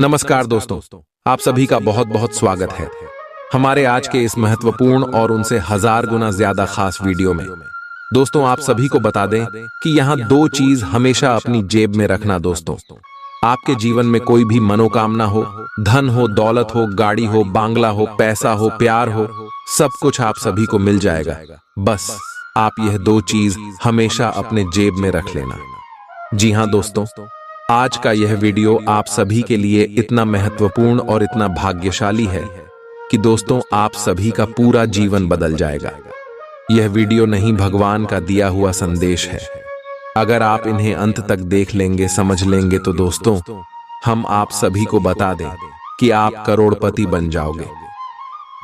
नमस्कार दोस्तों, आप सभी का बहुत बहुत स्वागत है हमारे आज के इस महत्वपूर्ण और उनसे 1000 गुना ज्यादा खास वीडियो में। दोस्तों, आप सभी को बता दें कि यहाँ दो चीज हमेशा अपनी जेब में रखना। दोस्तों, आपके जीवन में कोई भी मनोकामना हो, धन हो, दौलत हो, गाड़ी हो, बांग्ला हो, पैसा हो, प्यार हो, सब कुछ आप सभी को मिल जाएगा। बस आप यह दो चीज हमेशा अपने जेब में रख लेना। जी हाँ दोस्तों, आज का यह वीडियो आप सभी के लिए इतना महत्वपूर्ण और इतना भाग्यशाली है कि दोस्तों आप सभी का पूरा जीवन बदल जाएगा। यह वीडियो नहीं, भगवान का दिया हुआ संदेश है। अगर आप इन्हें अंत तक देख लेंगे, समझ लेंगे तो दोस्तों हम आप सभी को बता दें कि आप करोड़पति बन जाओगे।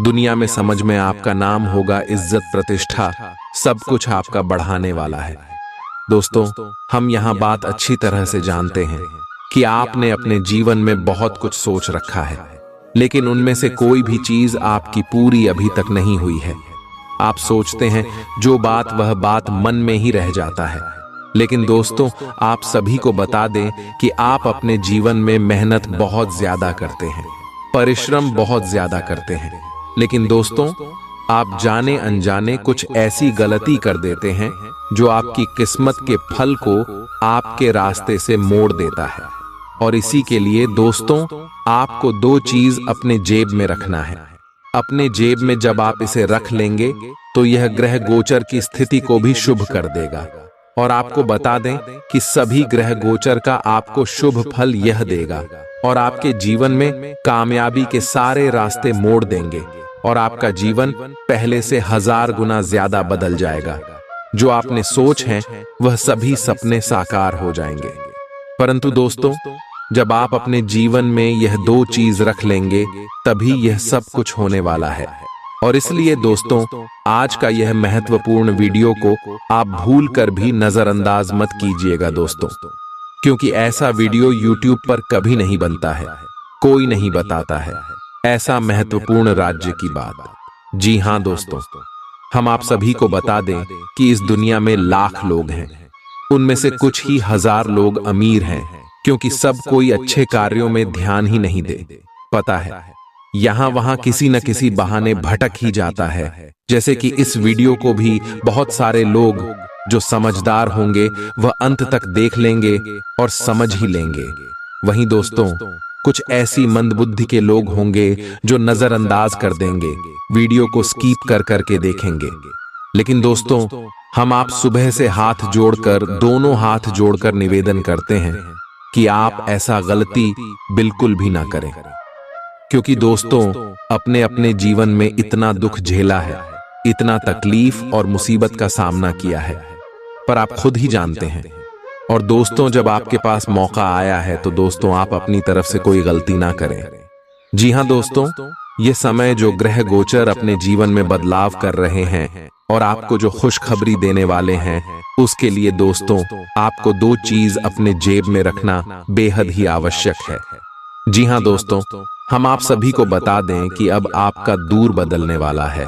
दुनिया में समझ में आपका नाम होगा, इज्जत, प्रतिष्ठा, सब कुछ आपका बढ़ाने वाला है। दोस्तों, हम यहाँ बात अच्छी तरह से जानते हैं कि आपने अपने जीवन में बहुत कुछ सोच रखा है, लेकिन उनमें से कोई भी चीज आपकी पूरी अभी तक नहीं हुई है। आप सोचते हैं जो बात वह बात मन में ही रह जाता है। लेकिन दोस्तों, आप सभी को बता दें कि आप अपने जीवन में मेहनत बहुत ज्यादा करते हैं, परिश्रम बहुत ज्यादा करते हैं, लेकिन दोस्तों आप जाने अनजाने कुछ ऐसी गलती कर देते हैं जो आपकी किस्मत के फल को आपके रास्ते से मोड़ देता है। और इसी के लिए दोस्तों आपको दो चीज अपने जेब में रखना है। अपने जेब में जब आप इसे रख लेंगे तो यह ग्रह गोचर की स्थिति को भी शुभ कर देगा। और आपको बता दें कि सभी ग्रह गोचर का आपको शुभ फल यह देगा और आपके जीवन में कामयाबी के सारे रास्ते मोड़ देंगे और आपका जीवन पहले से 1000 गुना ज्यादा बदल जाएगा। जो आपने सोच है वह सभी सपने साकार हो जाएंगे। परंतु दोस्तों, जब आप अपने जीवन में यह दो चीज रख लेंगे तभी यह सब कुछ होने वाला है। और इसलिए दोस्तों आज का यह महत्वपूर्ण वीडियो को आप भूल कर भी नजरअंदाज मत कीजिएगा दोस्तों, क्योंकि ऐसा वीडियो YouTube पर कभी नहीं बनता है, कोई नहीं बताता है ऐसा महत्वपूर्ण राज्य की बात। जी हाँ दोस्तों, हम आप सभी को बता दें कि इस दुनिया में लाख लोग हैं, उनमें से कुछ ही 1000 लोग अमीर हैं, क्योंकि सब कोई अच्छे कार्यों में ध्यान ही नहीं दे। पता है, यहाँ वहाँ किसी न किसी बहाने भटक ही जाता है। जैसे कि इस वीडियो को भी बहुत सारे लोग जो समझदार होंगे वह अंत तक देख लेंगे और समझ ही लेंगे। वहीं दोस्तों कुछ ऐसी मंदबुद्धि के लोग होंगे जो नजरअंदाज कर देंगे, वीडियो को स्किप कर करके देखेंगे। लेकिन दोस्तों हम आप सुबह से हाथ जोड़कर, दोनों हाथ जोड़कर निवेदन करते हैं कि आप ऐसा गलती बिल्कुल भी ना करें, क्योंकि दोस्तों अपने अपने जीवन में इतना दुख झेला है, इतना तकलीफ और मुसीबत का सामना किया है, पर आप खुद ही जानते हैं। और दोस्तों जब आपके पास मौका आया है तो दोस्तों आप अपनी तरफ से कोई गलती ना करें। जी हाँ दोस्तों, ये समय जो ग्रह गोचर अपने जीवन में बदलाव कर रहे हैं और आपको जो खुशखबरी देने वाले हैं, उसके लिए दोस्तों आपको दो चीज अपने जेब में रखना बेहद ही आवश्यक है। जी हाँ दोस्तों, हम आप सभी को बता दें कि अब आपका दूर बदलने वाला है।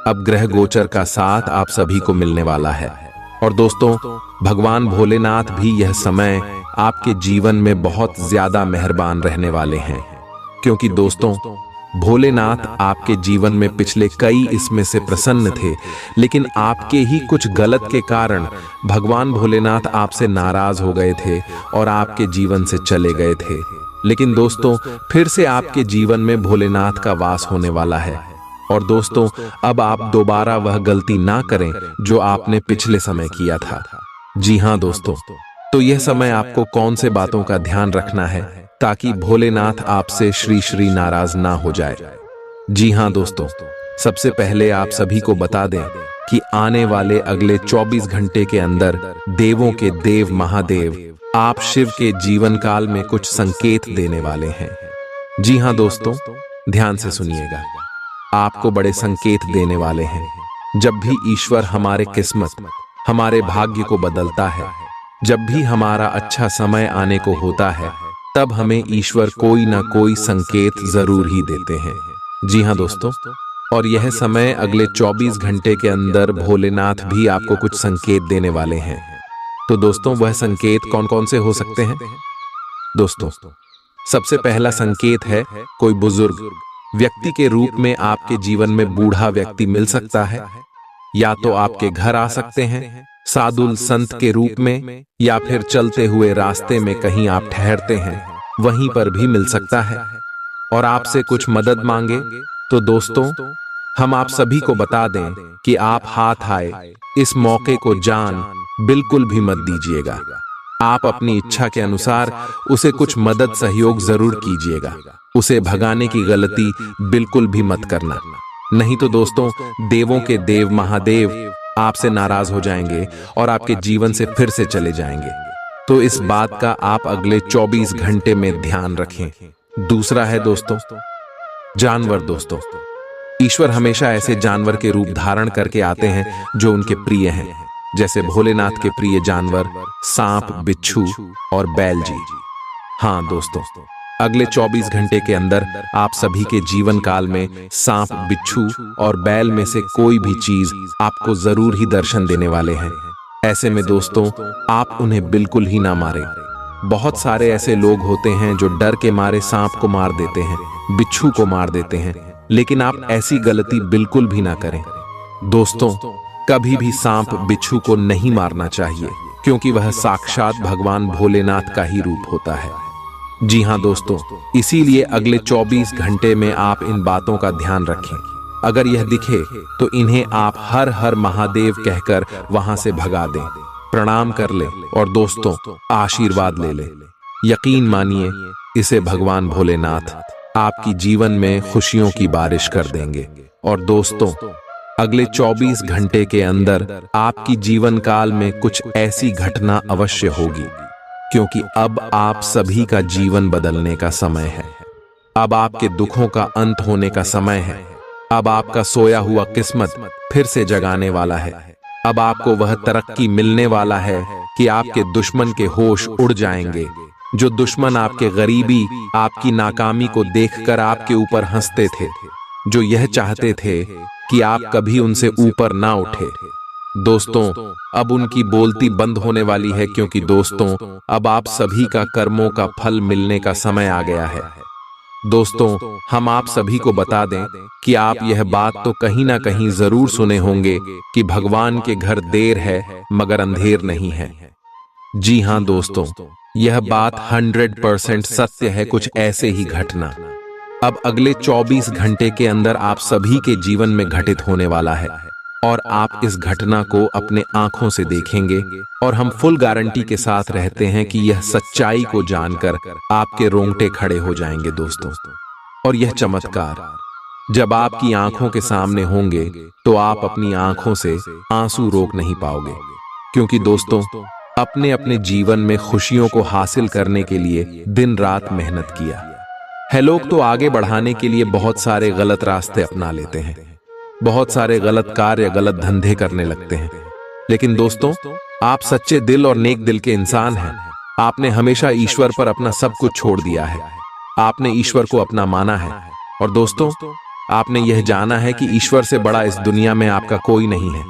अब ग्रह गोचर का साथ आप सभी को मिलने वाला है। और दोस्तों भगवान भोलेनाथ भी यह समय आपके जीवन में बहुत ज्यादा मेहरबान रहने वाले हैं, क्योंकि दोस्तों भोलेनाथ आपके जीवन में पिछले कई इसमें से प्रसन्न थे, लेकिन आपके ही कुछ गलत के कारण भगवान भोलेनाथ आपसे नाराज हो गए थे और आपके जीवन से चले गए थे। लेकिन दोस्तों फिर से आपके जीवन में भोलेनाथ का वास होने वाला है। और दोस्तों अब आप दोबारा वह गलती ना करें जो आपने पिछले समय किया था। जी हाँ दोस्तों, तो यह समय आपको कौन से बातों का ध्यान रखना है ताकि भोलेनाथ आपसे श्री श्री नाराज ना हो जाए। जी हाँ दोस्तों, सबसे पहले आप सभी को बता दें कि आने वाले अगले 24 घंटे के अंदर देवों के देव महादेव आप शिव के जीवन काल में कुछ संकेत देने वाले हैं। जी हाँ दोस्तों, ध्यान से सुनिएगा, आपको बड़े संकेत देने वाले हैं। जब भी ईश्वर हमारे किस्मत, हमारे भाग्य को बदलता है, जब भी हमारा अच्छा समय आने को होता है, तब हमें ईश्वर कोई ना कोई संकेत जरूर ही देते हैं। जी हाँ दोस्तों, और यह समय अगले 24 घंटे के अंदर भोलेनाथ भी आपको कुछ संकेत देने वाले हैं। तो दोस्तों वह संकेत कौन कौन से हो सकते हैं? दोस्तों सबसे पहला संकेत है कोई बुजुर्ग व्यक्ति के रूप में आपके जीवन में बूढ़ा व्यक्ति मिल सकता है। या तो आपके घर आ सकते हैं साधु संत के रूप में, या फिर चलते हुए रास्ते में कहीं आप ठहरते हैं वहीं पर भी मिल सकता है और आपसे कुछ मदद मांगे। तो दोस्तों, हम आप सभी को बता दें कि आप हाथ आए इस मौके को जान बिल्कुल भी मत दीजिएगा। आप अपनी इच्छा के अनुसार उसे कुछ मदद सहयोग जरूर कीजिएगा। उसे भगाने की गलती बिल्कुल भी मत करना, नहीं तो दोस्तों देवों के देव महादेव आपसे नाराज हो जाएंगे और आपके जीवन से फिर से चले जाएंगे। तो इस बात का आप अगले 24 घंटे में ध्यान रखें। दूसरा है दोस्तों जानवर। दोस्तों, ईश्वर हमेशा ऐसे जानवर के रूप धारण करके आते हैं जो उनके प्रिय हैं, जैसे भोलेनाथ के प्रिय जानवर सांप, बिच्छू और बैल जी। हाँ दोस्तों, अगले 24 घंटे के अंदर आप सभी के जीवन काल में सांप, बिच्छू और बैल में से कोई भी चीज आपको जरूर ही दर्शन देने वाले हैं। ऐसे में दोस्तों आप उन्हें बिल्कुल ही ना मारें। बहुत सारे ऐसे लोग होते हैं जो डर के मारे सांप को मार देते हैं, बिच्छू को मार देते हैं, लेकिन आप ऐसी गलती बिल्कुल भी ना करें। दोस्तों, कभी भी सांप, बिच्छू को नहीं मारना चाहिए, क्योंकि वह साक्षात भगवान भोलेनाथ का ही रूप होता है। जी हाँ दोस्तों, इसीलिए अगले 24 घंटे में आप इन बातों का ध्यान रखें। अगर यह दिखे तो इन्हें आप हर हर महादेव कहकर वहां से भगा दें, प्रणाम कर ले और दोस्तों आशीर्वाद ले ले। यकीन मानिए, इसे भगवान भोलेनाथ आपकी जीवन में खुशियों की बारिश कर देंगे। और दोस्तों, अगले 24 घंटे के अंदर आपकी जीवन काल में कुछ ऐसी घटना अवश्य होगी, क्योंकि अब आप सभी का जीवन बदलने का समय है। अब आपके दुखों का अंत होने का समय है। अब आपका सोया हुआ किस्मत फिर से जगाने वाला है। अब आपको वह तरक्की मिलने वाला है कि आपके दुश्मन के होश उड़ जाएंगे। जो दुश्मन आपके गरीबी, आपकी नाकामी को देखकर आपके ऊपर हंसते थे, जो यह चाहते थे कि आप कभी उनसे ऊपर ना उठे, दोस्तों अब उनकी बोलती बंद होने वाली है, क्योंकि दोस्तों अब आप सभी का कर्मों का फल मिलने का समय आ गया है। दोस्तों, हम आप सभी को बता दें कि आप यह बात तो कहीं ना कहीं जरूर सुने होंगे कि भगवान के घर देर है मगर अंधेर नहीं है। जी हाँ दोस्तों, यह बात 100% सत्य है। कुछ ऐसे ही घटना अब अगले 24 घंटे के अंदर आप सभी के जीवन में घटित होने वाला है, और आप इस घटना को अपने आंखों से देखेंगे। और हम फुल गारंटी के साथ रहते हैं कि यह सच्चाई को जानकर आपके रोंगटे खड़े हो जाएंगे दोस्तों। और यह चमत्कार जब आपकी आंखों के सामने होंगे तो आप अपनी आंखों से आंसू रोक नहीं पाओगे, क्योंकि दोस्तों अपने अपने जीवन में खुशियों को हासिल करने के लिए दिन रात मेहनत किया है। लोग तो आगे बढ़ाने के लिए बहुत सारे गलत रास्ते अपना लेते हैं, बहुत सारे गलत कार्य, गलत धंधे करने लगते हैं, लेकिन दोस्तों आप सच्चे दिल और नेक दिल के इंसान हैं। आपने हमेशा ईश्वर पर अपना सब कुछ छोड़ दिया है। आपने ईश्वर को अपना माना है, और दोस्तों आपने यह जाना है कि ईश्वर से बड़ा इस दुनिया में आपका कोई नहीं है।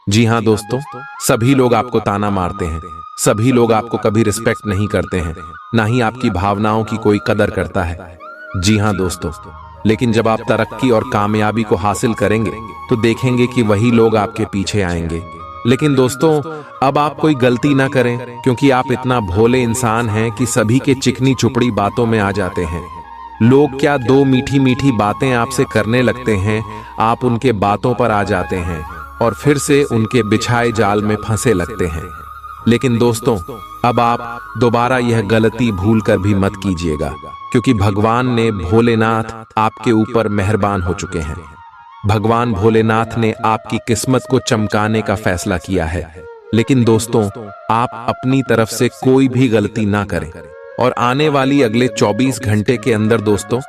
जी हाँ दोस्तों, सभी लोग आपको ताना मारते हैं, सभी लोग आपको कभी रिस्पेक्ट नहीं करते हैं, ना ही आपकी भावनाओं की कोई कदर करता है। जी हाँ दोस्तों, लेकिन जब आप तरक्की और कामयाबी को हासिल करेंगे तो देखेंगे कि वही लोग आपके पीछे आएंगे। लेकिन दोस्तों अब आप कोई गलती ना करें, क्योंकि आप इतना भोले इंसान हैं कि सभी के चिकनी चुपड़ी बातों में आ जाते हैं। लोग क्या दो मीठी मीठी बातें आपसे करने लगते हैं, आप उनके बातों पर आ जाते हैं और फिर से उनके बिछाए जाल में फंसे लगते हैं। लेकिन दोस्तों अब आप दोबारा यह गलती भूल कर भी मत कीजिएगा, क्योंकि भगवान ने भोलेनाथ आपके ऊपर मेहरबान हो चुके हैं। भगवान भोलेनाथ ने आपकी किस्मत को चमकाने का फैसला किया है। लेकिन दोस्तों आप अपनी तरफ से कोई भी गलती ना करें, और आने वाली अगले 24 घंटे के अंदर दोस्तों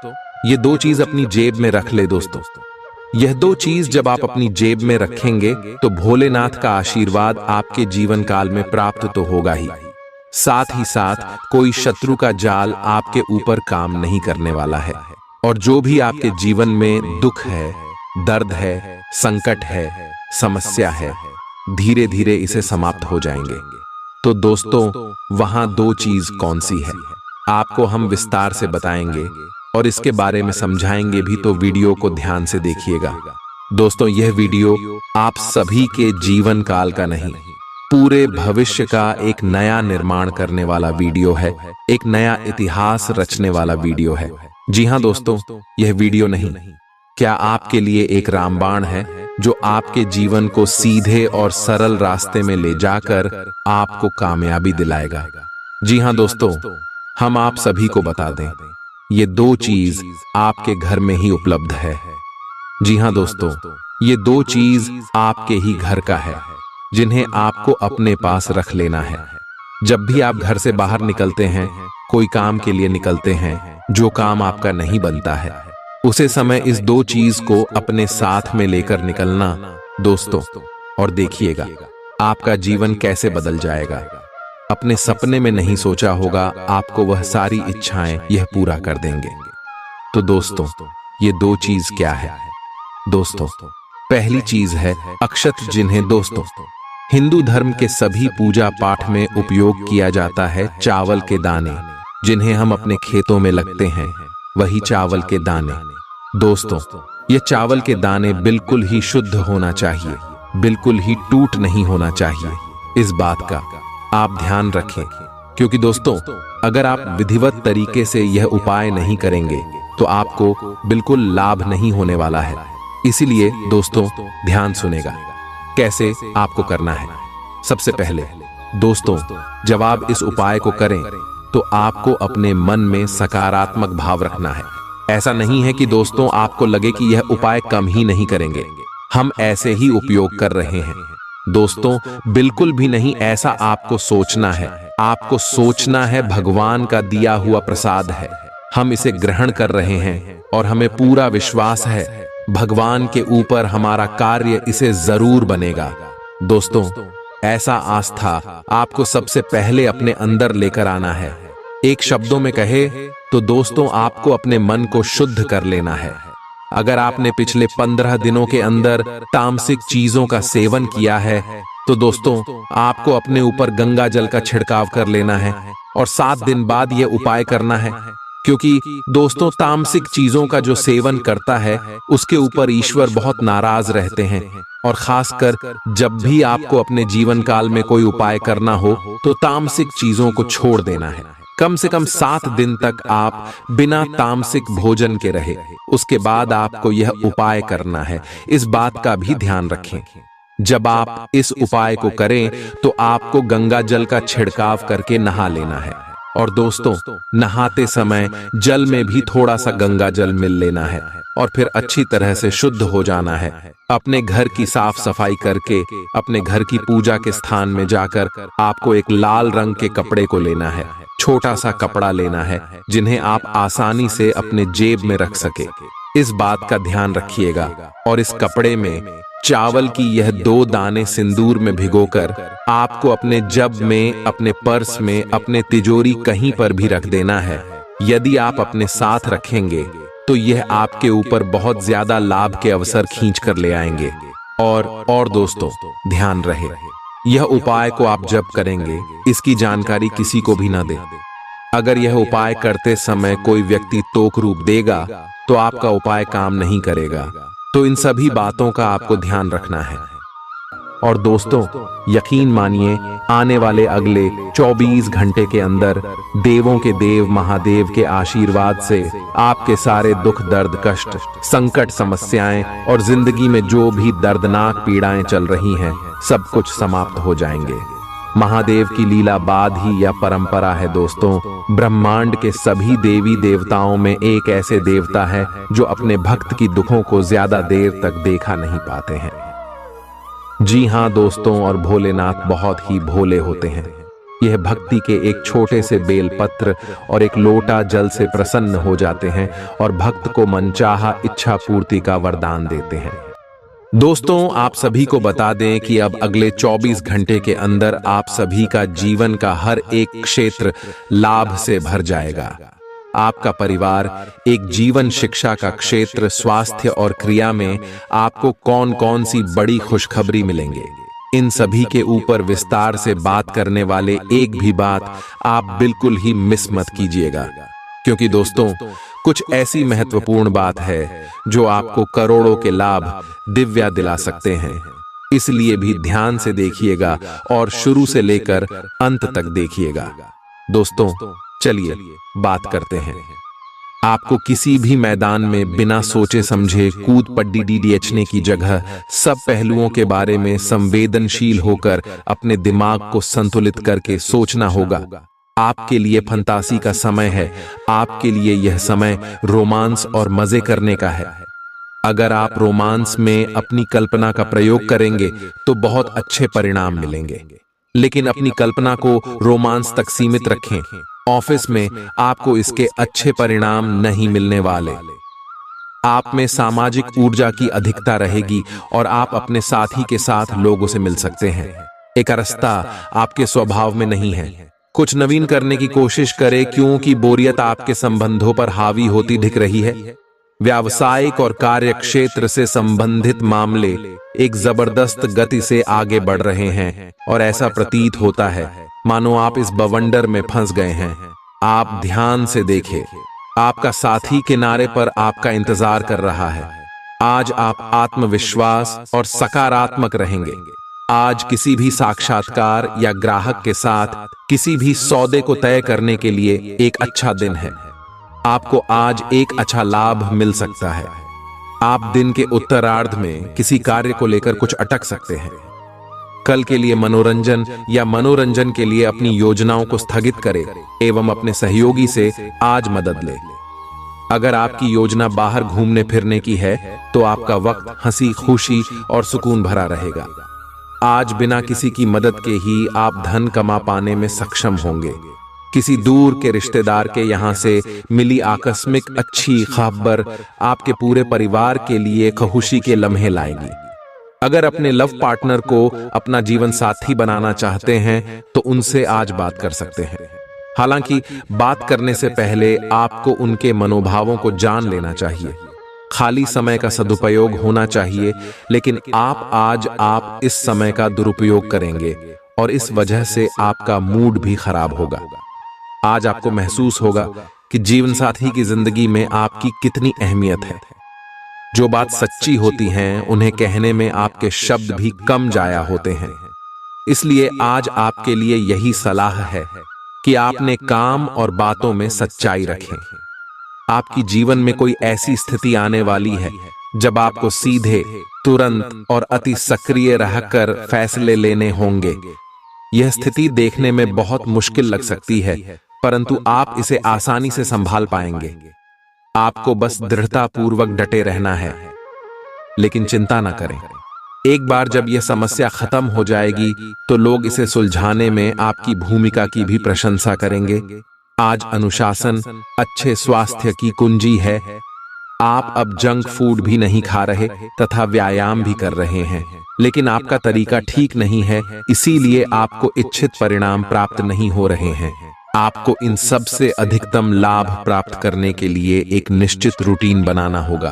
ये दो चीज अपनी जेब में रख ले। दोस्तों यह दो चीज जब आप अपनी जेब में रखेंगे तो भोलेनाथ का आशीर्वाद आपके जीवन काल में प्राप्त तो होगा ही, साथ ही साथ कोई शत्रु का जाल आपके ऊपर काम नहीं करने वाला है। और जो भी आपके जीवन में दुख है, दर्द है, संकट है, समस्या है, धीरे धीरे इसे समाप्त हो जाएंगे। तो दोस्तों वहां दो चीज कौन सी है? आपको हम विस्तार से बताएंगे और इसके बारे में समझाएंगे भी, तो वीडियो को ध्यान से देखिएगा। दोस्तों, यह वीडियो आप सभी के जीवन काल का नहीं, पूरे भविष्य का एक नया निर्माण करने वाला वीडियो है, एक नया इतिहास रचने वाला वीडियो है। जी हाँ दोस्तों, यह वीडियो नहीं, क्या आपके लिए एक रामबाण है जो आपके जीवन को सीधे और सरल रास्ते में ले जाकर आपको कामयाबी दिलाएगा। जी हाँ दोस्तों, हम आप सभी को बता दें, ये दो चीज आपके घर में ही उपलब्ध है। जी हाँ दोस्तों, ये दो चीज आपके ही घर का है, जिन्हें आपको अपने पास रख लेना है। जब भी आप घर से बाहर निकलते हैं, कोई काम के लिए निकलते हैं, जो काम आपका नहीं बनता है, उसे समय इस दो चीज को अपने साथ में लेकर निकलना दोस्तों, और देखिएगा आपका जीवन कैसे बदल जाएगा। अपने सपने में नहीं सोचा होगा, आपको वह सारी इच्छाएं यह पूरा कर देंगे। तो दोस्तों, ये दो चीज क्या है? दोस्तों, पहली चीज है अक्षत, जिन्हें दोस्तों हिंदू धर्म के सभी पूजा पाठ में उपयोग किया जाता है। चावल के दाने, जिन्हें हम अपने खेतों में लगते हैं, वही चावल के दाने। दोस्तों, ये चावल के दाने बिल्कुल ही शुद्ध होना चाहिए, बिल्कुल ही टूट नहीं होना चाहिए। इस बात का आप ध्यान रखें, क्योंकि दोस्तों, अगर आप विधिवत तरीके से यह उपाय नहीं करेंगे तो आपको बिल्कुल लाभ नहीं होने वाला है। इसीलिए दोस्तों, ध्यान सुनेगा कैसे आपको करना है। सबसे पहले दोस्तों, जब आप इस उपाय को करें तो आपको अपने मन में सकारात्मक भाव रखना है। ऐसा नहीं है कि दोस्तों आपको लगे कि यह उपाय कम ही नहीं करेंगे, हम ऐसे ही उपयोग कर रहे हैं। दोस्तों, बिल्कुल भी नहीं, ऐसा आपको सोचना है। आपको सोचना है भगवान का दिया हुआ प्रसाद है, हम इसे ग्रहण कर रहे हैं और हमें पूरा विश्वास है भगवान के ऊपर, हमारा कार्य इसे जरूर बनेगा। दोस्तों, ऐसा आस्था आपको सबसे पहले अपने अंदर लेकर आना है। एक शब्दों में कहे तो दोस्तों, आपको अपने मन को शुद्ध कर लेना है। अगर आपने पिछले 15 दिनों के अंदर तामसिक चीजों का सेवन किया है तो दोस्तों, आपको अपने ऊपर गंगा जल का छिड़काव कर लेना है और 7 दिन बाद यह उपाय करना है। क्योंकि दोस्तों, तामसिक चीजों का जो सेवन करता है उसके ऊपर ईश्वर बहुत नाराज रहते हैं। और खासकर जब भी आपको अपने जीवन काल में कोई उपाय करना हो तो तामसिक चीजों को छोड़ देना है। कम से कम 7 दिन तक आप बिना तामसिक भोजन के रहे, उसके बाद आपको यह उपाय करना है। इस बात का भी ध्यान रखें। जब आप इस उपाय को करें तो आपको गंगा जल का छिड़काव करके नहा लेना है। और दोस्तों, नहाते समय जल में भी थोड़ा सा गंगा जल मिल लेना है और फिर अच्छी तरह से शुद्ध हो जाना है। अपने घर की साफ सफाई करके अपने घर की पूजा के स्थान में जाकर आपको एक लाल रंग के कपड़े को लेना है। छोटा सा कपड़ा लेना है, जिन्हें आप आसानी से अपने जेब में रख सके। इस बात का ध्यान रखिएगा। और इस कपड़े में चावल की यह 2 दाने सिंदूर में भिगोकर आपको अपने जब में, अपने पर्स में, अपने तिजोरी कहीं पर भी रख देना है। यदि आप अपने साथ रखेंगे तो यह आपके ऊपर बहुत ज्यादा लाभ के अवसर खींच कर ले आएंगे। और दोस्तों, ध्यान रहे, यह उपाय को आप जब करेंगे इसकी जानकारी किसी को भी ना दें। अगर यह उपाय करते समय कोई व्यक्ति तोक रूप देगा तो आपका उपाय काम नहीं करेगा। तो इन सभी बातों का आपको ध्यान रखना है। और दोस्तों, यकीन मानिए, आने वाले अगले 24 घंटे के अंदर देवों के देव महादेव के आशीर्वाद से आपके सारे दुख, दर्द, कष्ट, संकट, समस्याएं और जिंदगी में जो भी दर्दनाक पीड़ाएं चल रही हैं, सब कुछ समाप्त हो जाएंगे। महादेव की लीला बाद ही यह परंपरा है दोस्तों। ब्रह्मांड के सभी देवी देवताओं में एक ऐसे देवता है जो अपने भक्त की दुखों को ज्यादा देर तक देखा नहीं पाते हैं। जी हाँ दोस्तों, और भोलेनाथ बहुत ही भोले होते हैं। यह भक्ति के एक छोटे से बेलपत्र और एक लोटा जल से प्रसन्न हो जाते हैं और भक्त को मनचाहा इच्छा पूर्ति का वरदान देते हैं। दोस्तों, आप सभी को बता दें कि अब अगले 24 घंटे के अंदर आप सभी का जीवन का हर एक क्षेत्र लाभ से भर जाएगा। आपका परिवार, एक जीवन शिक्षा का क्षेत्र, स्वास्थ्य और क्रिया में आपको कौन कौन सी बड़ी खुशखबरी मिलेंगे, इन सभी के ऊपर विस्तार से बात करने वाले एक भी बात आप बिल्कुल ही मिस मत कीजिएगा, क्योंकि दोस्तों कुछ ऐसी महत्वपूर्ण बात है जो आपको करोड़ों के लाभ दिव्या दिला सकते हैं। इसलिए भी ध्यान से देखिएगा और शुरू से लेकर अंत तक देखिएगा। दोस्तों चलिए बात करते हैं। आपको किसी भी मैदान में बिना सोचे समझे कूद पड्डी डीडीएचने की जगह सब पहलुओं के बारे में संवेदनशील होकर अपने दिमाग को संतुलित करके सोचना होगा। आपके लिए फंतासी का समय है। आपके लिए यह समय रोमांस और मजे करने का है। अगर आप रोमांस में अपनी कल्पना का प्रयोग करेंगे तो बहुत अच्छे परिणाम मिलेंगे, लेकिन अपनी कल्पना को रोमांस तक सीमित रखें। ऑफिस में आपको इसके अच्छे परिणाम नहीं मिलने वाले। आप में सामाजिक ऊर्जा की अधिकता रहेगी और आप अपने साथी के साथ लोगों से मिल सकते हैं। एकरसता आपके स्वभाव में नहीं है। कुछ नवीन करने की कोशिश करें, क्योंकि बोरियत आपके संबंधों पर हावी होती दिख रही है। व्यावसायिक और कार्य क्षेत्र से संबंधित मामले एक जबरदस्त गति से आगे बढ़ रहे हैं और ऐसा प्रतीत होता है मानो आप इस बवंडर में फंस गए हैं। आप ध्यान से देखें, आपका साथी किनारे पर आपका इंतजार कर रहा है। आज आप आत्मविश्वास और सकारात्मक रहेंगे। आज किसी भी साक्षात्कार या ग्राहक के साथ किसी भी सौदे को तय करने के लिए एक अच्छा दिन है। आपको आज एक अच्छा लाभ मिल सकता है। आप दिन के उत्तरार्ध में किसी कार्य को लेकर कुछ अटक सकते हैं। कल के लिए मनोरंजन या मनोरंजन के लिए अपनी योजनाओं को स्थगित करें एवं अपने सहयोगी से आज मदद लें। अगर आपकी योजना बाहर घूमने फिरने की है तो आपका वक्त हंसी खुशी और सुकून भरा रहेगा। आज बिना किसी की मदद के ही आप धन कमा पाने में सक्षम होंगे। किसी दूर के रिश्तेदार के यहां से मिली आकस्मिक अच्छी खबर आपके पूरे परिवार के लिए खुशी के लम्हे लाएगी। अगर अपने लव पार्टनर को अपना जीवन साथी बनाना चाहते हैं तो उनसे आज बात कर सकते हैं। हालांकि बात करने से पहले आपको उनके मनोभावों को जान लेना चाहिए। खाली समय का सदुपयोग होना चाहिए, लेकिन आप इस समय का दुरुपयोग करेंगे और इस वजह से आपका मूड भी खराब होगा। आज आपको महसूस होगा कि जीवन साथी की जिंदगी में आपकी कितनी अहमियत है। जो बात सच्ची होती हैं उन्हें कहने में आपके शब्द भी कम जाया होते हैं। इसलिए आज आपके लिए यही सलाह है कि आपने काम और बातों में सच्चाई रखें। आपकी जीवन में कोई ऐसी स्थिति आने वाली है जब आपको सीधे, तुरंत और अति सक्रिय रहकर फैसले लेने होंगे। यह स्थिति देखने में बहुत मुश्किल लग सकती है, परंतु आप इसे आसानी से संभाल पाएंगे। आपको बस दृढ़ता पूर्वक डटे रहना है, लेकिन चिंता न करें। एक बार जब यह समस्या खत्म हो जाएगी तो लोग इसे सुलझाने में आपकी भूमिका की भी प्रशंसा करेंगे। आज अनुशासन अच्छे स्वास्थ्य की कुंजी है। आप अब जंक फूड भी नहीं खा रहे तथा व्यायाम भी कर रहे हैं, लेकिन आपका तरीका ठीक नहीं है, इसीलिए आपको इच्छित परिणाम प्राप्त नहीं हो रहे हैं। आपको इन सब से अधिकतम लाभ प्राप्त करने के लिए एक निश्चित रूटीन बनाना होगा,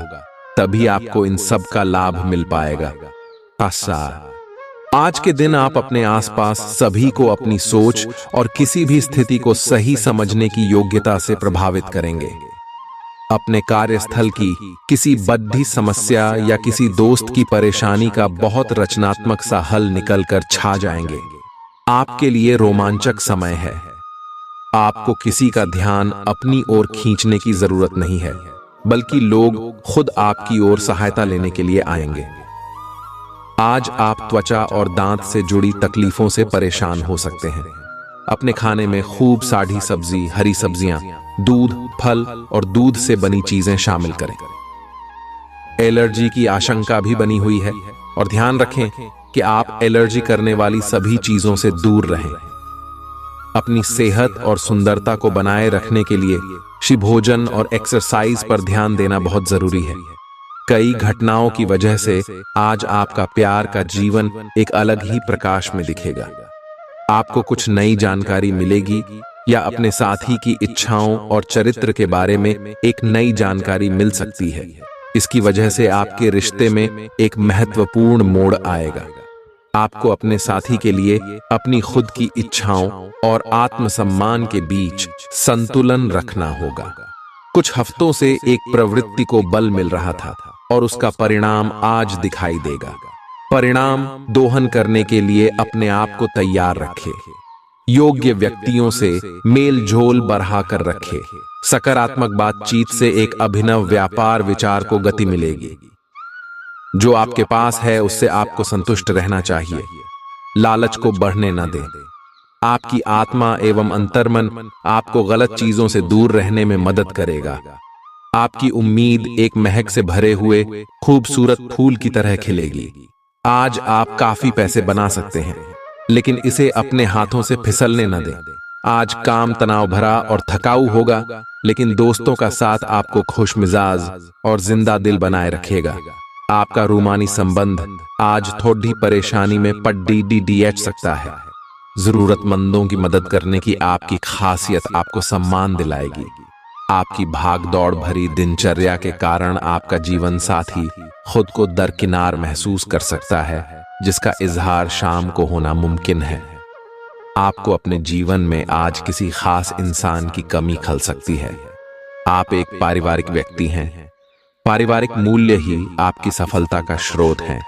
तभी आपको इन सब का लाभ मिल पाएगा। आज के दिन आप अपने आसपास सभी को अपनी सोच और किसी भी स्थिति को सही समझने की योग्यता से प्रभावित करेंगे। अपने कार्यस्थल की किसी बद्धी समस्या या किसी दोस्त की परेशानी का बहुत रचनात्मक सा हल निकलकर छा जाएंगे। आपके लिए रोमांचक समय है। आपको किसी का ध्यान अपनी ओर खींचने की जरूरत नहीं है, बल्कि लोग खुद आपकी ओर सहायता लेने के लिए आएंगे। आज आप त्वचा और दांत से जुड़ी तकलीफों से परेशान हो सकते हैं। अपने खाने में खूब साड़ी सब्जी, हरी सब्जियां, दूध, फल और दूध से बनी चीजें शामिल करें। एलर्जी की आशंका भी बनी हुई है और ध्यान रखें कि आप एलर्जी करने वाली सभी चीजों से दूर रहें। अपनी सेहत और सुंदरता को बनाए रखने के लिए शिभोजन और एक्सरसाइज पर ध्यान देना बहुत जरूरी है। कई घटनाओं की वजह से आज आपका प्यार का जीवन एक अलग ही प्रकाश में दिखेगा। आपको कुछ नई जानकारी मिलेगी या अपने साथी की इच्छाओं और चरित्र के बारे में एक नई जानकारी मिल सकती है। इसकी वजह से आपके रिश्ते में एक महत्वपूर्ण मोड़ आएगा। आपको अपने साथी के लिए अपनी खुद की इच्छाओं और आत्मसम्मान के बीच संतुलन रखना होगा। कुछ हफ्तों से एक प्रवृत्ति को बल मिल रहा था और उसका परिणाम आज दिखाई देगा। परिणाम दोहन करने के लिए अपने आप को तैयार रखें। योग्य व्यक्तियों से मेल झोल बढ़ाकर रखें। सकारात्मक बातचीत से एक अभिनव व्यापार विचार को गति मिलेगी। जो आपके पास है उससे आपको संतुष्ट रहना चाहिए। लालच को बढ़ने न दें। आपकी आत्मा एवं अंतर्मन आपको गलत चीजों से दूर रहने में मदद करेगा। आपकी उम्मीद एक महक से भरे हुए खूबसूरत फूल की तरह खिलेगी। आज आप काफी पैसे बना सकते हैं, लेकिन इसे अपने हाथों से फिसलने न दें। आज काम तनाव भरा और थकाऊ होगा, लेकिन दोस्तों का साथ आपको खुशमिजाज और जिंदा दिल बनाए रखेगा। आपका रूमानी संबंध आज थोड़ी परेशानी में पड़ सकता है। जरूरतमंदों की मदद करने की आपकी खासियत आपको सम्मान दिलाएगी। आपकी भाग दौड़ भरी दिनचर्या के कारण आपका जीवन साथी खुद को दरकिनार महसूस कर सकता है, जिसका इजहार शाम को होना मुमकिन है। आपको अपने जीवन में आज किसी खास इंसान की कमी खल सकती है। आप एक पारिवारिक व्यक्ति हैं। पारिवारिक मूल्य ही आपकी सफलता का स्रोत है।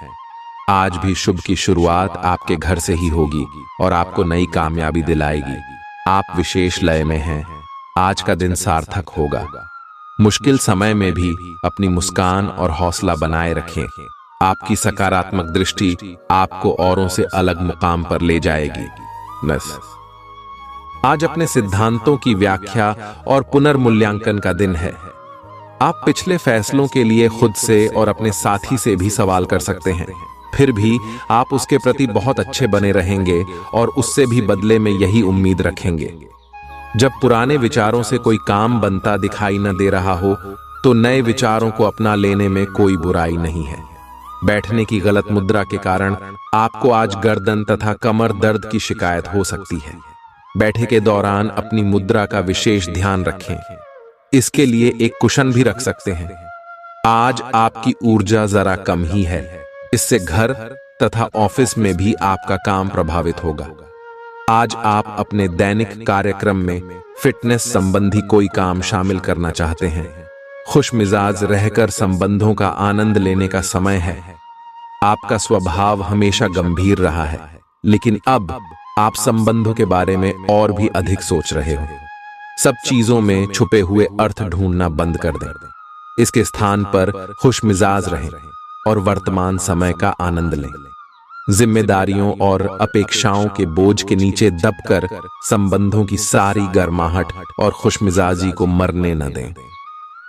आज भी शुभ की शुरुआत आपके घर से ही होगी और आपको नई कामयाबी दिलाएगी। आप विशेष लय में हैं। आज का दिन सार्थक होगा। मुश्किल समय में भी अपनी मुस्कान और हौसला बनाए रखें। आपकी सकारात्मक दृष्टि आपको औरों से अलग मुकाम पर ले जाएगी। आज अपने सिद्धांतों की व्याख्या और पुनर्मूल्यांकन का दिन है। आप पिछले फैसलों के लिए खुद से और अपने साथी से भी सवाल कर सकते हैं। फिर भी आप उसके प्रति बहुत अच्छे बने रहेंगे और उससे भी बदले में यही उम्मीद रखेंगे। जब पुराने विचारों से कोई काम बनता दिखाई न दे रहा हो, तो नए विचारों को अपना लेने में कोई बुराई नहीं है। बैठने की गलत मुद्रा के कारण आपको आज गर्दन तथा कमर दर्द की शिकायत हो सकती है। बैठे के दौरान अपनी मुद्रा का विशेष ध्यान रखें। इसके लिए एक कुशन भी रख सकते हैं। आज आपकी ऊर्जा जरा कम ही है। इससे घर तथा ऑफिस में भी आपका काम प्रभावित होगा। आज आप अपने दैनिक कार्यक्रम में फिटनेस संबंधी कोई काम शामिल करना चाहते हैं। खुश मिजाज रहकर संबंधों का आनंद लेने का समय है। आपका स्वभाव हमेशा गंभीर रहा है, लेकिन अब आप संबंधों के बारे में और भी अधिक सोच रहे हो। सब चीजों में छुपे हुए अर्थ ढूंढना बंद कर दें। इसके स्थान पर खुश मिजाज रहें और वर्तमान समय का आनंद लें। जिम्मेदारियों और अपेक्षाओं के बोझ के नीचे दबकर संबंधों की सारी गर्माहट और खुशमिजाजी को मरने न दें।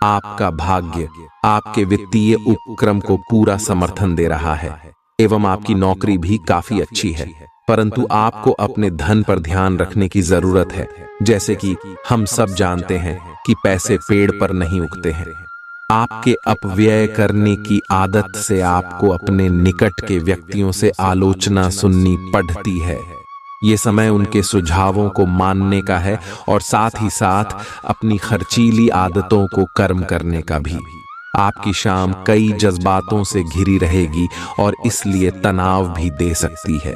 आपका भाग्य आपके वित्तीय उपक्रम को पूरा समर्थन दे रहा है एवं आपकी नौकरी भी काफी अच्छी है, परंतु आपको अपने धन पर ध्यान रखने की जरूरत है। जैसे कि हम सब जानते हैं कि पैसे पेड़ पर नहीं उगते हैं। आपके अपव्यय करने की आदत से आपको अपने निकट के व्यक्तियों से आलोचना सुननी पड़ती है। ये समय उनके सुझावों को मानने का है और साथ ही साथ अपनी खर्चीली आदतों को कर्म करने का भी। आपकी शाम कई जज्बातों से घिरी रहेगी और इसलिए तनाव भी दे सकती है,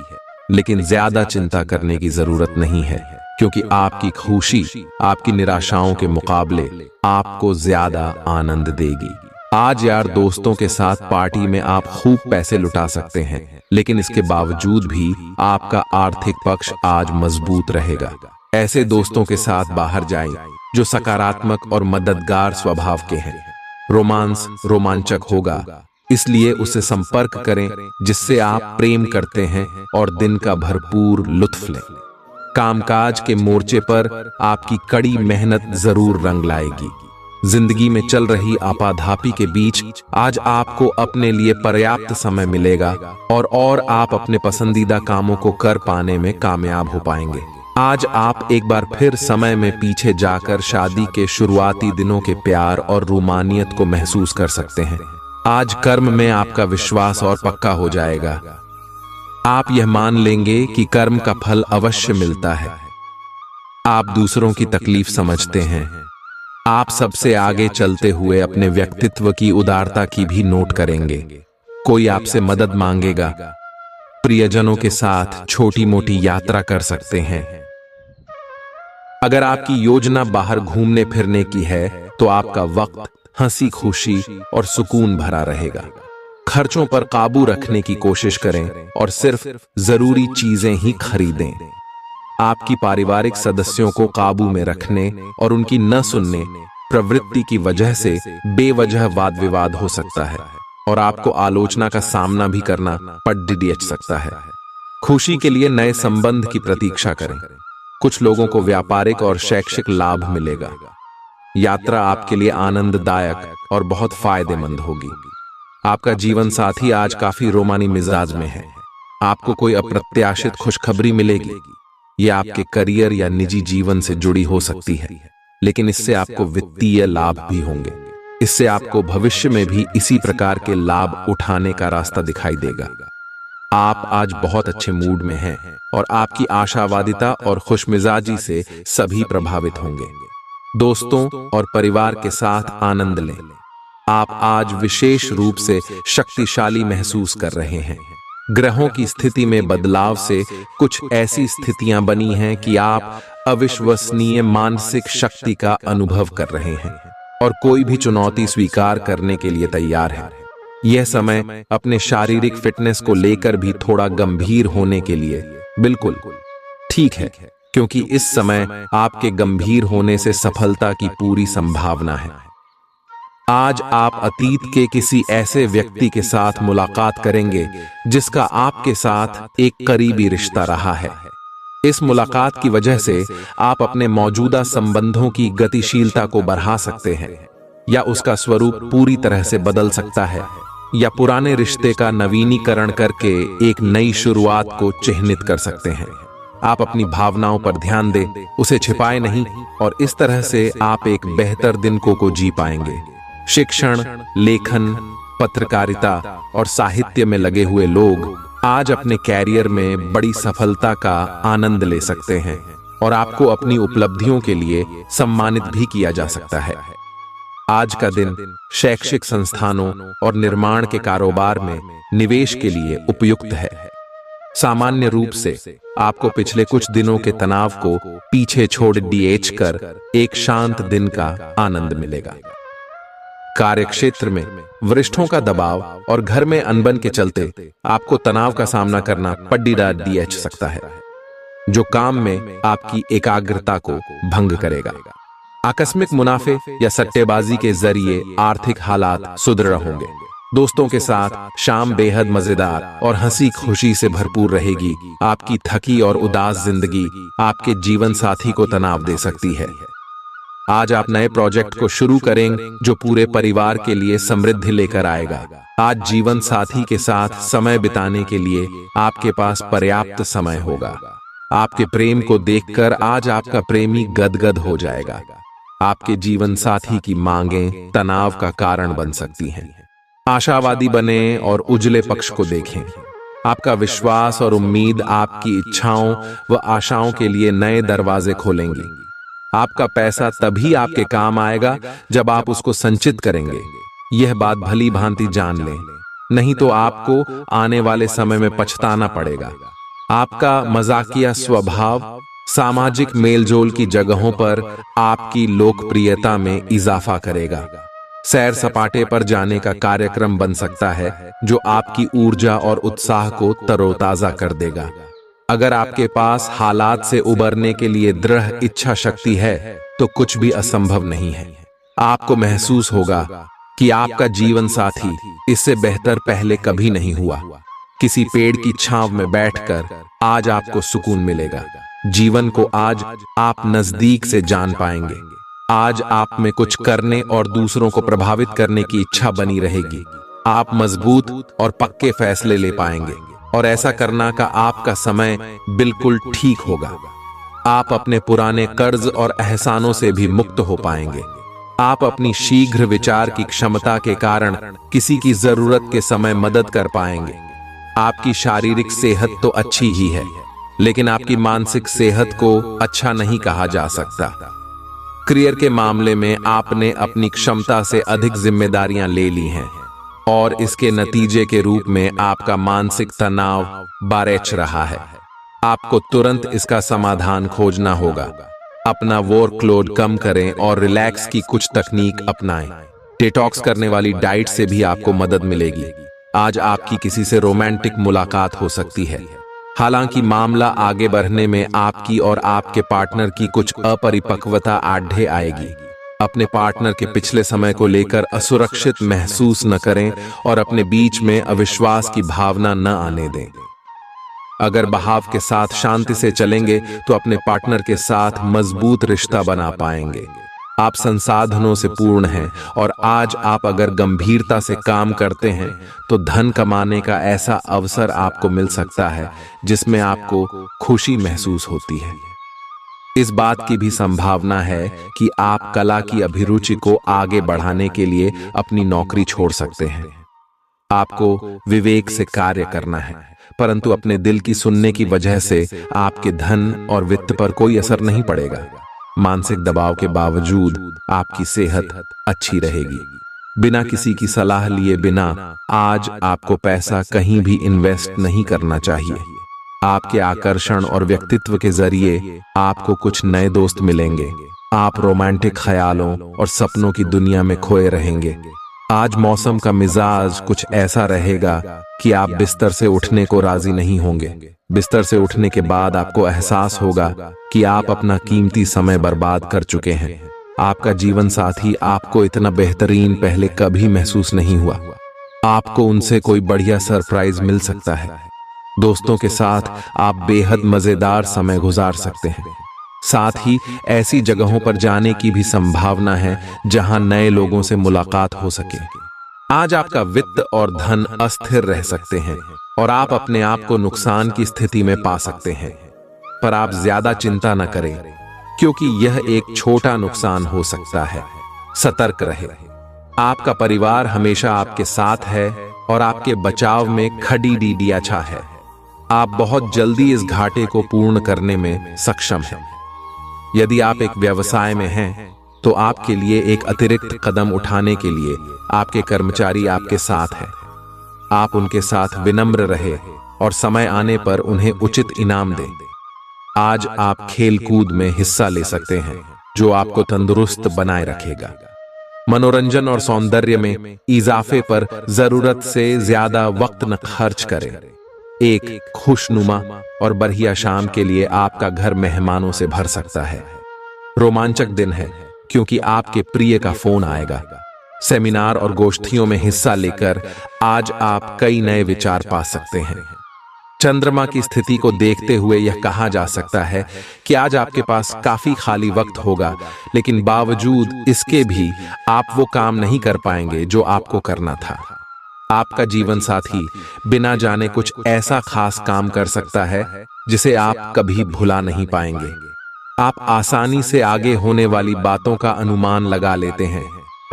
लेकिन ज्यादा चिंता करने की जरूरत नहीं है, क्योंकि आपकी खुशी आपकी निराशाओं के मुकाबले आपको ज्यादा आनंद देगी। आज यार दोस्तों के साथ पार्टी में आप खूब पैसे लुटा सकते हैं, लेकिन इसके बावजूद भी आपका आर्थिक पक्ष आज मजबूत रहेगा। ऐसे दोस्तों के साथ बाहर जाएं जो सकारात्मक और मददगार स्वभाव के हैं। रोमांस रोमांचक होगा, इसलिए उससे संपर्क करें जिससे आप प्रेम करते हैं और दिन का भरपूर लुत्फ लें। कामकाज के मोर्चे पर आपकी कड़ी मेहनत जरूर रंग लाएगी। जिंदगी में चल रही आपाधापी के बीच आज आपको अपने लिए पर्याप्त समय मिलेगा और आप अपने पसंदीदा कामों को कर पाने में कामयाब हो पाएंगे। आज आप एक बार फिर समय में पीछे जाकर शादी के शुरुआती दिनों के प्यार और रूमानियत को महसूस कर सकते हैं। आज कर्म में आपका विश्वास और पक्का हो जाएगा। आप यह मान लेंगे कि कर्म का फल अवश्य मिलता है। आप दूसरों की तकलीफ समझते हैं। आप सबसे आगे चलते हुए अपने व्यक्तित्व की उदारता की भी नोट करेंगे। कोई आपसे मदद मांगेगा प्रियजनों के साथ छोटी मोटी यात्रा कर सकते हैं। अगर आपकी योजना बाहर घूमने फिरने की है तो आपका वक्त हंसी खुशी और सुकून भरा रहेगा। खर्चों पर काबू रखने की कोशिश करें और सिर्फ जरूरी चीजें ही खरीदें। आपकी पारिवारिक सदस्यों को काबू में रखने और उनकी न सुनने प्रवृत्ति की वजह से बेवजह वाद विवाद हो सकता है और आपको आलोचना का सामना भी करना पड़ सकता है। खुशी के लिए नए संबंध की प्रतीक्षा करें। कुछ लोगों को व्यापारिक और शैक्षिक लाभ मिलेगा। यात्रा आपके लिए आनंददायक और बहुत फायदेमंद होगी। आपका जीवन साथी आज काफी रोमानी मिजाज में है। आपको कोई अप्रत्याशित खुशखबरी मिलेगी। ये आपके करियर या निजी जीवन से जुड़ी हो सकती है, लेकिन इससे आपको वित्तीय लाभ भी होंगे। इससे आपको भविष्य में भी इसी प्रकार के लाभ उठाने का रास्ता दिखाई देगा। आप आज बहुत अच्छे मूड में हैं और आपकी आशावादिता और खुशमिजाजी से सभी प्रभावित होंगे। दोस्तों और परिवार के साथ आनंद लें। आप आज विशेष रूप से शक्तिशाली महसूस कर रहे हैं। ग्रहों की स्थिति में बदलाव से कुछ ऐसी स्थितियां बनी हैं कि आप अविश्वसनीय मानसिक शक्ति का अनुभव कर रहे हैं और कोई भी चुनौती स्वीकार करने के लिए तैयार है। यह समय अपने शारीरिक फिटनेस को लेकर भी थोड़ा गंभीर होने के लिए बिल्कुल ठीक है, क्योंकि इस समय आपके गंभीर होने से सफलता की पूरी संभावना है। आज आप अतीत के किसी ऐसे व्यक्ति के साथ मुलाकात करेंगे जिसका आपके साथ एक करीबी रिश्ता रहा है। इस मुलाकात की वजह से आप अपने मौजूदा संबंधों की गतिशीलता को बढ़ा सकते हैं या उसका स्वरूप पूरी तरह से बदल सकता है, या पुराने रिश्ते का नवीनीकरण करके एक नई शुरुआत को चिह्नित कर सकते हैं। आप अपनी भावनाओं पर ध्यान दें, उसे छिपाएं नहीं और इस तरह से आप एक बेहतर दिन को जी पाएंगे। शिक्षण, लेखन, पत्रकारिता और साहित्य में लगे हुए लोग आज अपने कैरियर में बड़ी सफलता का आनंद ले सकते हैं और आपको अपनी उपलब्धियों के लिए सम्मानित भी किया जा सकता है। आज का दिन शैक्षिक संस्थानों और निर्माण के कारोबार में निवेश के लिए उपयुक्त है। सामान्य रूप से आपको पिछले कुछ दिनों के तनाव को पीछे छोड़ कर एक शांत दिन का आनंद मिलेगा। कार्यक्षेत्र में वरिष्ठों का दबाव और घर में अनबन के चलते आपको तनाव का सामना करना पड़ सकता है, जो काम में आपकी एकाग्रता को भंग करेगा। आकस्मिक मुनाफे या सट्टेबाजी के जरिए आर्थिक हालात सुदृढ़ होंगे। दोस्तों के साथ शाम बेहद मजेदार और हंसी खुशी से भरपूर रहेगी। आपकी थकी और उदास जिंदगी आपके जीवन साथी को तनाव दे सकती है। आज आप नए प्रोजेक्ट को शुरू करें जो पूरे परिवार के लिए समृद्धि लेकर आएगा। आज जीवन साथी के साथ समय बिताने के लिए आपके पास पर्याप्त समय होगा। आपके प्रेम को देखकर आज आपका प्रेमी गदगद हो जाएगा। आपके जीवन साथी की मांगें तनाव का कारण बन सकती हैं। आशावादी बने और उजले पक्ष को देखें। आपका विश्वास और उम्मीद आपकी इच्छाओं व आशाओं के लिए नए दरवाजे खोलेंगी। आपका पैसा तभी आपके काम आएगा जब आप उसको संचित करेंगे। यह बात भली भांति जान लें, नहीं तो आपको आने वाले समय में पछताना पड़ेगा। आपका मजाकिया स्वभाव सामाजिक मेलजोल की जगहों पर आपकी लोकप्रियता में इजाफा करेगा। सैर सपाटे पर जाने का कार्यक्रम बन सकता है जो आपकी ऊर्जा और उत्साह को तरोताजा कर देगा। अगर आपके पास हालात से उबरने के लिए दृढ़ इच्छा शक्ति है तो कुछ भी असंभव नहीं है। आपको महसूस होगा कि आपका जीवन साथी इससे बेहतर पहले कभी नहीं हुआ। किसी पेड़ की छांव में बैठकर आज आपको सुकून मिलेगा। जीवन को आज आप नजदीक से जान पाएंगे। आज आप में कुछ करने और दूसरों को प्रभावित करने की इच्छा बनी रहेगी। आप मजबूत और पक्के फैसले ले पाएंगे और ऐसा करना का आपका समय बिल्कुल ठीक होगा। आप अपने पुराने कर्ज और एहसानों से भी मुक्त हो पाएंगे। आप अपनी शीघ्र विचार की क्षमता के कारण किसी की जरूरत के समय मदद कर पाएंगे। आपकी शारीरिक सेहत तो अच्छी ही है, लेकिन आपकी मानसिक सेहत को अच्छा नहीं कहा जा सकता। करियर के मामले में आपने अपनी क्षमता से अधिक जिम्मेदारियां ले ली हैं। और इसके नतीजे के रूप में आपका मानसिक तनाव बढ़ रहा है। आपको तुरंत इसका समाधान खोजना होगा। अपना वर्कलोड कम करें और रिलैक्स की कुछ तकनीक अपनाएं। डिटॉक्स करने वाली डाइट से भी आपको मदद मिलेगी। आज आपकी किसी से रोमांटिक मुलाकात हो सकती है। हालांकि मामला आगे बढ़ने में आपकी और आपके पार्टनर की कुछ अपरिपक्वता आढ़े आएगी। अपने पार्टनर के पिछले समय को लेकर असुरक्षित महसूस न करें और अपने बीच में अविश्वास की भावना न आने दें। अगर बहाव के साथ शांति से चलेंगे तो अपने पार्टनर के साथ मजबूत रिश्ता बना पाएंगे। आप संसाधनों से पूर्ण हैं और आज आप अगर गंभीरता से काम करते हैं तो धन कमाने का ऐसा अवसर आपको मिल सकता है जिसमें आपको खुशी महसूस होती है। इस बात की भी संभावना है कि आप कला की अभिरुचि को आगे बढ़ाने के लिए अपनी नौकरी छोड़ सकते हैं। आपको विवेक से कार्य करना है, परंतु अपने दिल की सुनने की वजह से आपके धन और वित्त पर कोई असर नहीं पड़ेगा। मानसिक दबाव के बावजूद आपकी सेहत अच्छी रहेगी। बिना किसी की सलाह लिए बिना आज आपको पैसा कहीं भी इन्वेस्ट नहीं करना चाहिए। आपके आकर्षण और व्यक्तित्व के जरिए आपको कुछ नए दोस्त मिलेंगे। आप रोमांटिक ख्यालों और सपनों की दुनिया में खोए रहेंगे। आज मौसम का मिजाज कुछ ऐसा रहेगा कि आप बिस्तर से उठने को राजी नहीं होंगे। बिस्तर से उठने के बाद आपको एहसास होगा कि आप अपना कीमती समय बर्बाद कर चुके हैं। आपका जीवन साथी आपको इतना बेहतरीन पहले कभी महसूस नहीं हुआ। आपको उनसे कोई बढ़िया सरप्राइज मिल सकता है। दोस्तों के साथ आप बेहद मजेदार समय गुजार सकते हैं। साथ ही ऐसी जगहों पर जाने की भी संभावना है जहां नए लोगों से मुलाकात हो सके। आज आपका वित्त और धन अस्थिर रह सकते हैं और आप अपने आप को नुकसान की स्थिति में पा सकते हैं, पर आप ज्यादा चिंता न करें क्योंकि यह एक छोटा नुकसान हो सकता है। सतर्क रहे। आपका परिवार हमेशा आपके साथ है और आपके बचाव में खड़ी डीडिया छा है। आप बहुत जल्दी इस घाटे को पूर्ण करने में सक्षम हैं। यदि आप एक व्यवसाय में हैं तो आपके लिए एक अतिरिक्त कदम उठाने के लिए आपके कर्मचारी आपके साथ हैं। आप उनके साथ विनम्र रहे और समय आने पर उन्हें उचित इनाम दें। आज आप खेल कूद में हिस्सा ले सकते हैं जो आपको तंदुरुस्त बनाए रखेगा। मनोरंजन और सौंदर्य में इजाफे पर जरूरत से ज्यादा वक्त न खर्च करें। एक खुशनुमा और बढ़िया शाम के लिए आपका घर मेहमानों से भर सकता है। रोमांचक दिन है क्योंकि आपके प्रिय का फोन आएगा। सेमिनार और गोष्ठियों में हिस्सा लेकर आज आप कई नए विचार पा सकते हैं। चंद्रमा की स्थिति को देखते हुए यह कहा जा सकता है कि आज आपके पास काफी खाली वक्त होगा, लेकिन बावजूद इसके भी आप वो काम नहीं कर पाएंगे जो आपको करना था। आपका जीवन साथी बिना जाने कुछ ऐसा खास काम कर सकता है जिसे आप कभी भुला नहीं पाएंगे। आप आसानी से आगे होने वाली बातों का अनुमान लगा लेते हैं।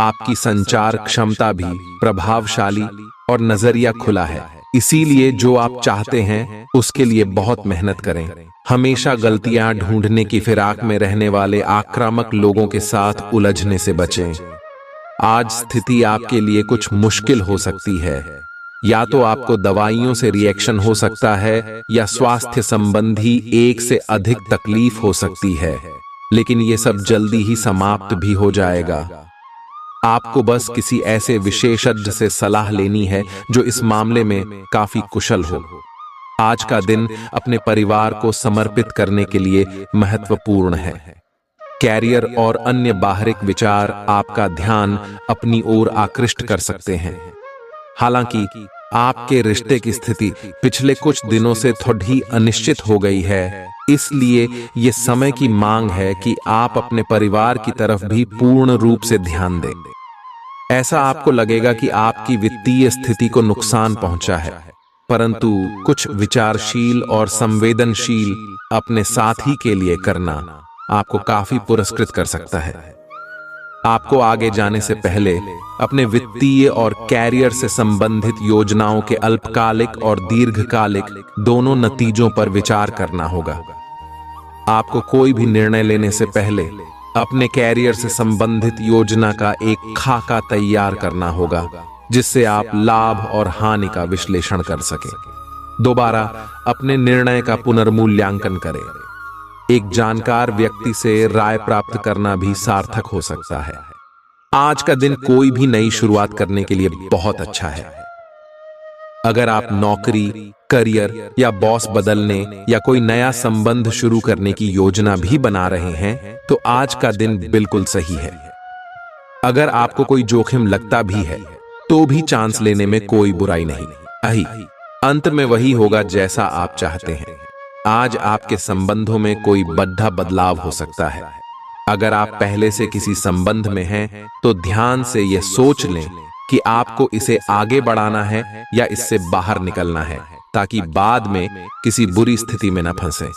आपकी संचार क्षमता भी प्रभावशाली और नजरिया खुला है। इसीलिए जो आप चाहते हैं उसके लिए बहुत मेहनत करें। हमेशा गलतियां ढूंढने की फिराक में रहने वाले आक्रामक लोगों के साथ उलझने से बचें। आज स्थिति आपके लिए कुछ मुश्किल हो सकती है। या तो आपको दवाइयों से रिएक्शन हो सकता है या स्वास्थ्य संबंधी एक से अधिक तकलीफ हो सकती है, लेकिन ये सब जल्दी ही समाप्त भी हो जाएगा। आपको बस किसी ऐसे विशेषज्ञ से सलाह लेनी है जो इस मामले में काफी कुशल हो। आज का दिन अपने परिवार को समर्पित करने के लिए महत्वपूर्ण है। कैरियर और अन्य बाहरिक विचार आपका ध्यान अपनी ओर आकृष्ट कर सकते हैं। हालांकि आपके रिश्ते की स्थिति पिछले कुछ दिनों से थोड़ी अनिश्चित हो गई है, इसलिए ये समय की मांग है कि आप अपने परिवार की तरफ भी पूर्ण रूप से ध्यान दें। ऐसा आपको लगेगा कि आपकी वित्तीय स्थिति को नुकसान पहुंचा है, परंतु कुछ विचारशील और संवेदनशील अपने साथी के लिए करना आपको काफी पुरस्कृत कर सकता है। आपको आगे जाने से पहले अपने वित्तीय और कैरियर से संबंधित योजनाओं के अल्पकालिक और दीर्घकालिक दोनों नतीजों पर विचार करना होगा। आपको कोई भी निर्णय लेने से पहले अपने कैरियर से संबंधित योजना का एक खाका तैयार करना होगा, जिससे आप लाभ और हानि का विश्लेषण कर सकें। दोबारा अपने निर्णय का पुनर्मूल्यांकन करें। एक जानकार व्यक्ति से राय प्राप्त करना भी सार्थक हो सकता है। आज का दिन कोई भी नई शुरुआत करने के लिए बहुत अच्छा है। अगर आप नौकरी, करियर या बॉस बदलने या कोई नया संबंध शुरू करने की योजना भी बना रहे हैं तो आज का दिन बिल्कुल सही है। अगर आपको कोई जोखिम लगता भी है तो भी चांस लेने में कोई बुराई नहीं। अंत में वही होगा जैसा आप चाहते हैं। आज आपके संबंधों में कोई बड़ा बदलाव हो सकता है। अगर आप पहले से किसी संबंध में हैं तो ध्यान से यह सोच लें कि आपको इसे आगे बढ़ाना है या इससे बाहर निकलना है, ताकि बाद में किसी बुरी स्थिति में न फंसे।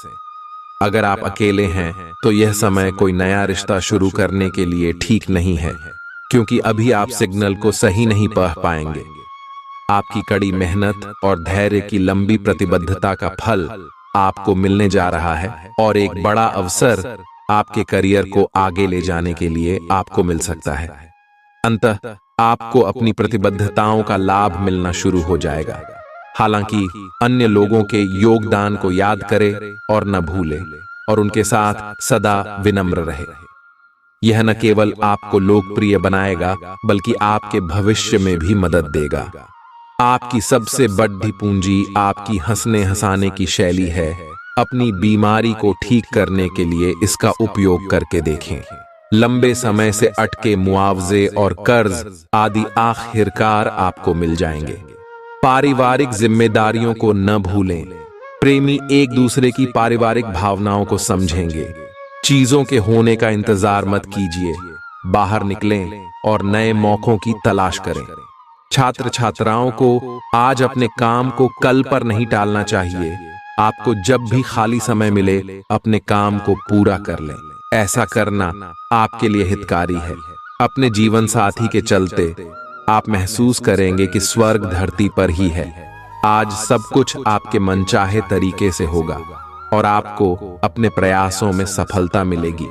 अगर आप अकेले हैं तो यह समय कोई नया रिश्ता शुरू करने के लिए ठीक नहीं है, क्योंकि अभी आप सिग्नल को सही नहीं पढ़ पाएंगे। आपकी कड़ी मेहनत और धैर्य की लंबी प्रतिबद्धता का फल आपको मिलने जा रहा है और एक बड़ा अवसर आपके करियर को आगे ले जाने के लिए आपको मिल सकता है। अंततः आपको अपनी प्रतिबद्धताओं का लाभ मिलना शुरू हो जाएगा। हालांकि अन्य लोगों के योगदान को याद करें और न भूलें और उनके साथ सदा विनम्र रहे। यह न केवल आपको लोकप्रिय बनाएगा बल्कि आपके भविष्य में भी मदद देगा। आपकी सबसे बड़ी पूंजी आपकी हंसने हंसाने की शैली है। अपनी बीमारी को ठीक करने के लिए इसका उपयोग करके देखें। लंबे समय से अटके मुआवजे और कर्ज आदि आखिरकार आपको मिल जाएंगे। पारिवारिक जिम्मेदारियों को न भूलें। प्रेमी एक दूसरे की पारिवारिक भावनाओं को समझेंगे। चीजों के होने का इंतजार मत कीजिए, बाहर निकलें और नए मौकों की तलाश करें। छात्र छात्राओं को आज अपने काम को कल पर नहीं टालना चाहिए। आपको जब भी खाली समय मिले अपने काम को पूरा कर लें। ऐसा करना आपके लिए हितकारी है। अपने जीवन साथी के चलते आप महसूस करेंगे कि स्वर्ग धरती पर ही है। आज सब कुछ आपके मनचाहे तरीके से होगा और आपको अपने प्रयासों में सफलता मिलेगी।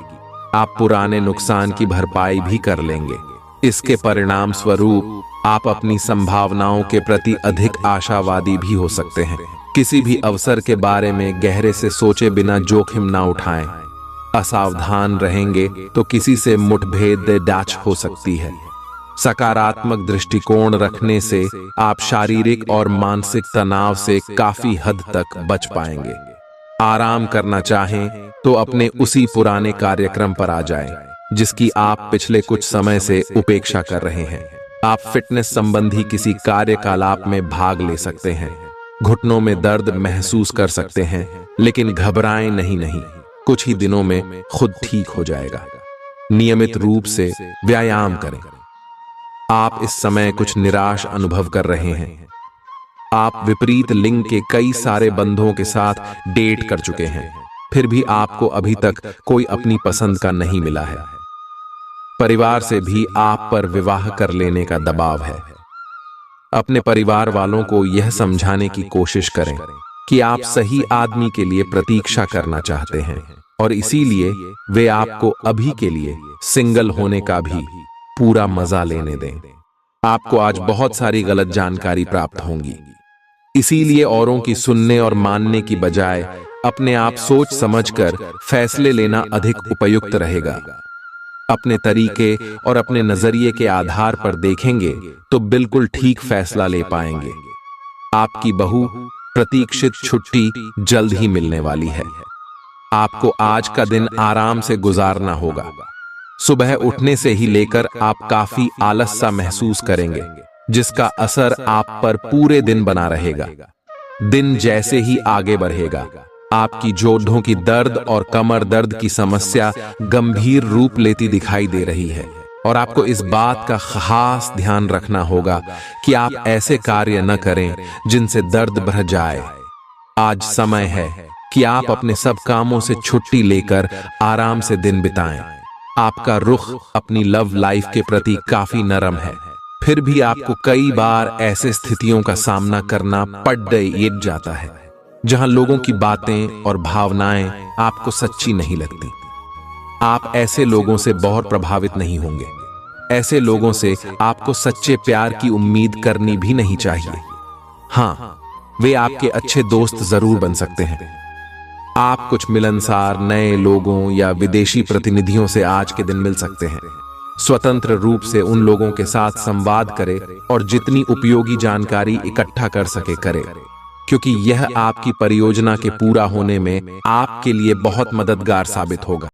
आप पुराने नुकसान की भरपाई भी कर लेंगे। इसके परिणाम स्वरूप आप अपनी संभावनाओं के प्रति अधिक आशावादी भी हो सकते हैं। किसी भी अवसर के बारे में गहरे से सोचे बिना जोखिम ना उठाएं। असावधान रहेंगे तो किसी से मुठभेड़ डाच हो सकती है। सकारात्मक दृष्टिकोण रखने से आप शारीरिक और मानसिक तनाव से काफी हद तक बच पाएंगे। आराम करना चाहें तो अपने उसी पुराने कार्यक्रम पर आ जाएं, जिसकी आप पिछले कुछ समय से उपेक्षा कर रहे हैं। आप फिटनेस संबंधी किसी कार्यकलाप में भाग ले सकते हैं। घुटनों में दर्द महसूस कर सकते हैं, लेकिन घबराएं नहीं, कुछ ही दिनों में खुद ठीक हो जाएगा। नियमित रूप से व्यायाम करें। आप इस समय कुछ निराश अनुभव कर रहे हैं। आप विपरीत लिंग के कई सारे बंधुओं के साथ डेट कर चुके हैं, फिर भी आपको अभी तक कोई अपनी पसंद का नहीं मिला है। परिवार से भी आप पर विवाह कर लेने का दबाव है। अपने परिवार वालों को यह समझाने की कोशिश करें कि आप सही आदमी के लिए प्रतीक्षा करना चाहते हैं और इसीलिए वे आपको अभी के लिए सिंगल होने का भी पूरा मजा लेने दें। आपको आज बहुत सारी गलत जानकारी प्राप्त होंगी, इसीलिए औरों की सुनने और मानने की बजाय अपने आप सोच समझकर फैसले लेना अधिक उपयुक्त रहेगा। अपने तरीके और अपने नजरिए के आधार पर देखेंगे तो बिल्कुल ठीक फैसला ले पाएंगे। आपकी बहु प्रतीक्षित छुट्टी जल्द ही मिलने वाली है। आपको आज का दिन आराम से गुजारना होगा। सुबह उठने से ही लेकर आप काफी आलस सा महसूस करेंगे, जिसका असर आप पर पूरे दिन बना रहेगा। दिन जैसे ही आगे बढ़ेगा, आपकी जोड़ों की दर्द और कमर दर्द की समस्या गंभीर रूप लेती दिखाई दे रही है और आपको इस बात का खास ध्यान रखना होगा कि आप ऐसे कार्य न करें जिनसे दर्द बढ़ जाए। आज समय है कि आप अपने सब कामों से छुट्टी लेकर आराम से दिन बिताएं। आपका रुख अपनी लव लाइफ के प्रति काफी नरम है, फिर भी आपको कई बार ऐसे स्थितियों का सामना करना पड़ जाता है जहां लोगों की बातें और भावनाएं आपको सच्ची नहीं लगती। आप ऐसे लोगों से बहुत प्रभावित नहीं होंगे। ऐसे लोगों से आपको सच्चे प्यार की उम्मीद करनी भी नहीं चाहिए। हाँ, वे आपके अच्छे दोस्त जरूर बन सकते हैं। आप कुछ मिलनसार नए लोगों या विदेशी प्रतिनिधियों से आज के दिन मिल सकते हैं। स्वतंत्र रूप से उन लोगों के साथ संवाद करें और जितनी उपयोगी जानकारी इकट्ठा कर सके करें, क्योंकि यह आपकी परियोजना के पूरा होने में आपके लिए बहुत मददगार साबित होगा।